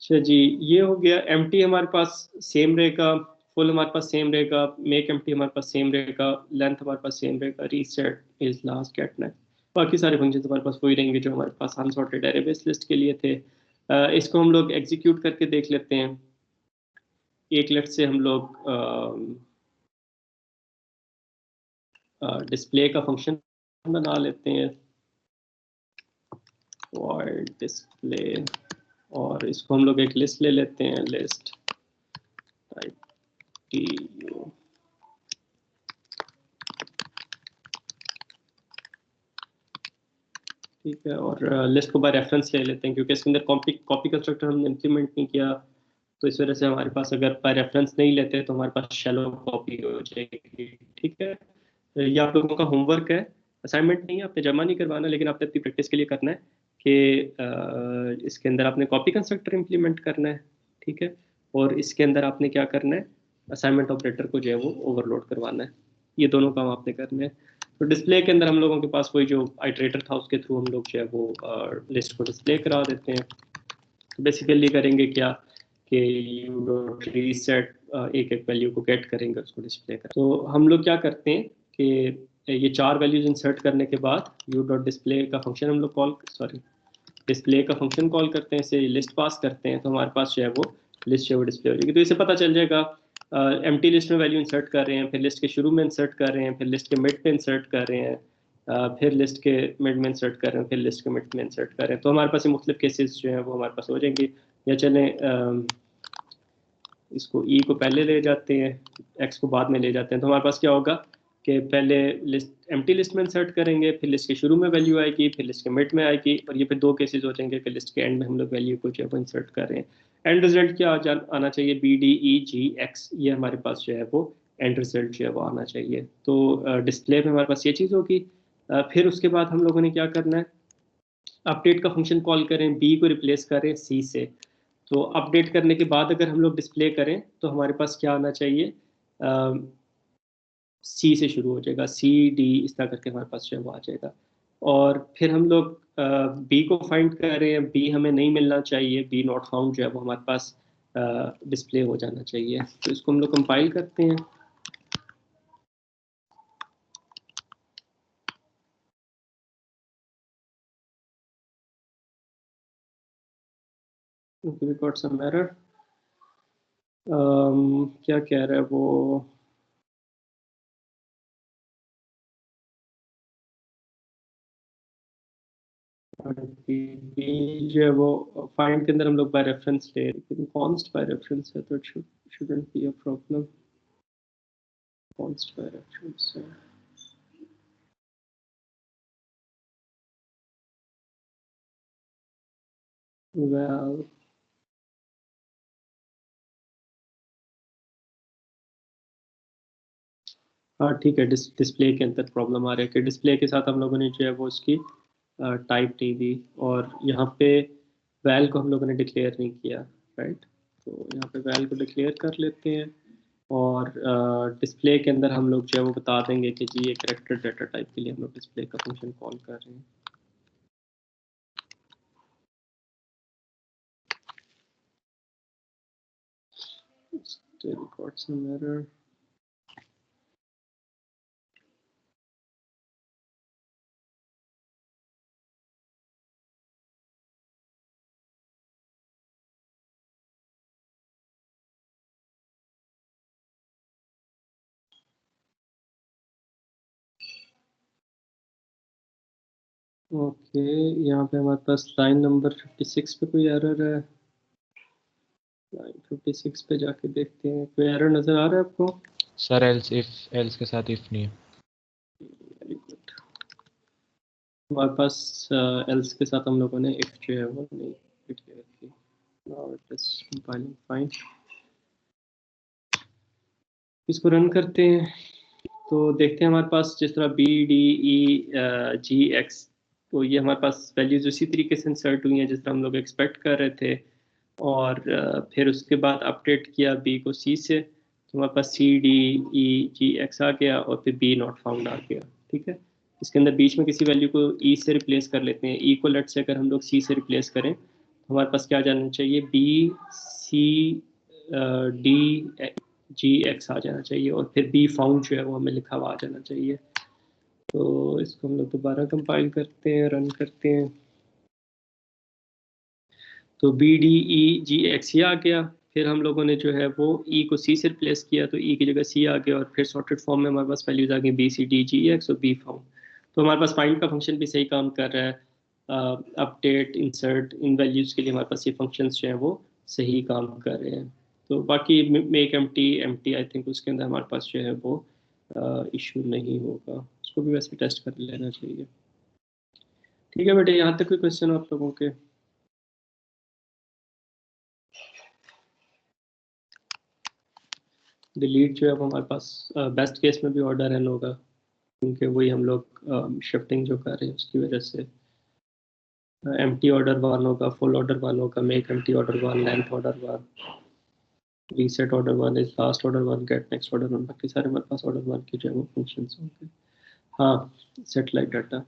अच्छा जी, ये हो गया। एम्प्टी हमारे पास सेम रहेगा, फुल हमारे पास सेम रहेगा, मेक एम्प्टी हमारे पास सेम रहेगा, लेंथ हमारे पास सेम रहेगा, reset is last get next. बाकी सारे फंक्शन हमारे पास वही रहेंगे जो हमारे पास अनसॉर्टेड एरे बेस लिस्ट के लिए थे। इसको हम लोग एग्जीक्यूट करके देख लेते हैं। एक लेट से हम लोग डिस्प्ले का फंक्शन बना लेते हैं, void डिस्प्ले, और इसको हम लोग एक लिस्ट ले लेते हैं, लिस्ट टाइप tu, ठीक है। और लिस्ट को बाय रेफरेंस ले लेते हैं क्योंकि इसके अंदर कॉपी कॉपी कंस्ट्रक्टर हमने इम्प्लीमेंट नहीं किया, तो इस वजह से हमारे पास अगर बाय रेफरेंस नहीं लेते तो हमारे पास शैलो कॉपी हो जाएगी। ठीक है, ये आप लोगों का होमवर्क है, असाइनमेंट नहीं है, आपने जमा नहीं करवाना, लेकिन आपने अपनी प्रैक्टिस के लिए करना है कि इसके अंदर आपने कॉपी कंस्ट्रक्टर इम्प्लीमेंट करना है। ठीक है, और इसके अंदर आपने क्या करना है, असाइनमेंट ऑपरेटर को जो है वो ओवरलोड करवाना है। ये दोनों काम आपने करने हैं। तो डिस्प्ले के अंदर हम लोगों के पास वही जो आइटरेटर था उसके थ्रू हम लोग जो है वो लिस्ट को डिस्प्ले करा देते हैं। तो बेसिकली करेंगे क्या कि यू डॉट रीसेट, एक एक वैल्यू को गेट करेंगे, उसको डिस्प्ले कर। तो हम लोग क्या करते हैं कि ये चार वैल्यूज इंसर्ट करने के बाद यू डॉट डिस्प्ले का फंक्शन हम लोग डिस्प्ले का फंक्शन कॉल करते हैं, इसे लिस्ट पास करते हैं, तो हमारे पास जो है वो लिस्ट जो है वो डिस्प्ले हो जाएगी। तो इसे पता चल जाएगा एम्प्टी लिस्ट में वैल्यू इंसर्ट कर रहे हैं, फिर लिस्ट के शुरू में इंसर्ट कर रहे हैं, फिर लिस्ट के मिड पे इंसर्ट कर रहे हैं, फिर लिस्ट के मिड में इंसर्ट कर रहे हैं, फिर लिस्ट के मिड में इंसर्ट कर रहे हैं। तो हमारे पास ये मुख्तलिफ केसेस जो हैं वो हमारे पास हो जाएंगे। या चलें इसको ई को पहले ले जाते हैं, एक्स को बाद में ले जाते हैं। तो हमारे पास क्या होगा कि पहले लिस्ट एम्प्टी लिस्ट में इंसर्ट करेंगे, फिर लिस्ट के शुरू में वैल्यू आएगी, फिर लिस्ट के मिड में आएगी, और ये फिर दो केसेस हो जाएंगे कि लिस्ट के एंड में हम लोग वैल्यू को जो है वो इंसर्ट कर रहे हैं। एंड रिजल्ट क्या आना चाहिए, बी डी ई जी एक्स, ये हमारे पास जो है वो एंड रिजल्ट जो है वो आना चाहिए। तो डिस्प्ले में हमारे पास ये चीज़ होगी। फिर उसके बाद हम लोगों ने क्या करना है, अपडेट का फंक्शन कॉल करें, बी को रिप्लेस करें सी से। तो अपडेट करने के बाद अगर हम लोग डिस्प्ले करें तो हमारे पास क्या आना चाहिए, सी से शुरू हो जाएगा, सी डी इस तरह करके हमारे पास जो है वो आ जाएगा। और फिर हम लोग बी को फाइंड कर रहे हैं, बी हमें नहीं मिलना चाहिए, बी नॉट फाउंड जो है वो हमारे पास डिस्प्ले हो जाना चाहिए। तो इसको हम लोग कंपाइल करते हैं। We got some error। क्या कह रहा है वो, जो है वो फाइंड के अंदर हम लोग बाय रेफरेंस ले, लेकिन कॉन्स्ट बाय रेफरेंस है तो it shouldn't be a problem. Const by reference है, वेल हाँ ठीक है। डिस्प्ले के अंदर प्रॉब्लम आ रहा है कि डिस्प्ले के साथ हम लोगों ने जो है वो उसकी टाइप नहीं दी, और यहाँ पे वैल को हम लोगों ने डिक्लेयर नहीं किया, राइट। तो यहाँ पे वैल को डिक्लेयर कर लेते हैं, और डिस्प्ले के अंदर हम लोग जो है वो बता देंगे कि जी ये करेक्टर डाटा टाइप के लिए हम लोग डिस्प्ले का फंक्शन कॉल कर रहे हैं। Still got some error। Okay, यहाँ पे हमारे पास लाइन नंबर 56 पे कोई एरर है। लाइन 56 पे जाके देखते हैं, कोई एरर नज़र आ रहा है आपको? सर एल्स के साथ इफ नहीं है। Very good. हमारे पास एल्स के साथ हम लोगों ने इफ जो है वो नहीं डिक्लेयर की। Now it is compiling fine. इसको रन करते हैं तो देखते हैं हमारे पास जिस तरह बी डी ई जी एक्स, तो ये हमारे पास वैल्यूज उसी तरीके से इंसर्ट हुई हैं जिस तरह हम लोग एक्सपेक्ट कर रहे थे। और फिर उसके बाद अपडेट किया बी को सी से, तो हमारे पास सी डी ई जी एक्स आ गया, और फिर बी नॉट फाउंड आ गया। ठीक है, इसके अंदर बीच में किसी वैल्यू को ई से रिप्लेस कर लेते हैं। ई को लेट से अगर हम लोग सी से रिप्लेस करें हमारे पास क्या जाना चाहिए, B C D G X आ जाना चाहिए, और फिर बी फाउंड जो है वो हमें लिखा हुआ आ जाना चाहिए। तो इसको हम लोग दोबारा कंपाइल करते हैं, रन करते हैं। तो बी डी ई जी एक्स ये आ गया। फिर हम लोगों ने जो है वो ई को सी से रिप्लेस किया, तो ई की जगह सी आ गया, और फिर सॉर्टेड फॉर्म में हमारे पास वैल्यूज आ गई B C D G X और बी फाउंड। तो हमारे पास फाइंड का फंक्शन भी सही काम कर रहा है। अपडेट इंसर्ट इन वैल्यूज के लिए हमारे पास ये फंक्शंस जो हैं वो सही काम कर रहे हैं। तो बाकी मेक एम्प्टी आई थिंक उसके अंदर हमारे पास जो है वो इशू नहीं होगा, उसको भी वैसे टेस्ट कर लेना चाहिए। ठीक है बेटे, यहाँ तक कोई क्वेश्चन आप लोगों के? डिलीट जो है वो हमारे पास बेस्ट केस में भी ऑर्डर एन होगा, क्योंकि वही हम लोग शिफ्टिंग जो कर रहे हैं उसकी वजह से। एम्प्टी ऑर्डर वन होगा, फुल ऑर्डर वन होगा, make empty order one, length order one, reset order one, is last order one, get next order one, बाकी सारे हमारे पास ऑर्डर वन के जो है वो फंक्शंस होंगे। हाँ, सेट लाइक डाटा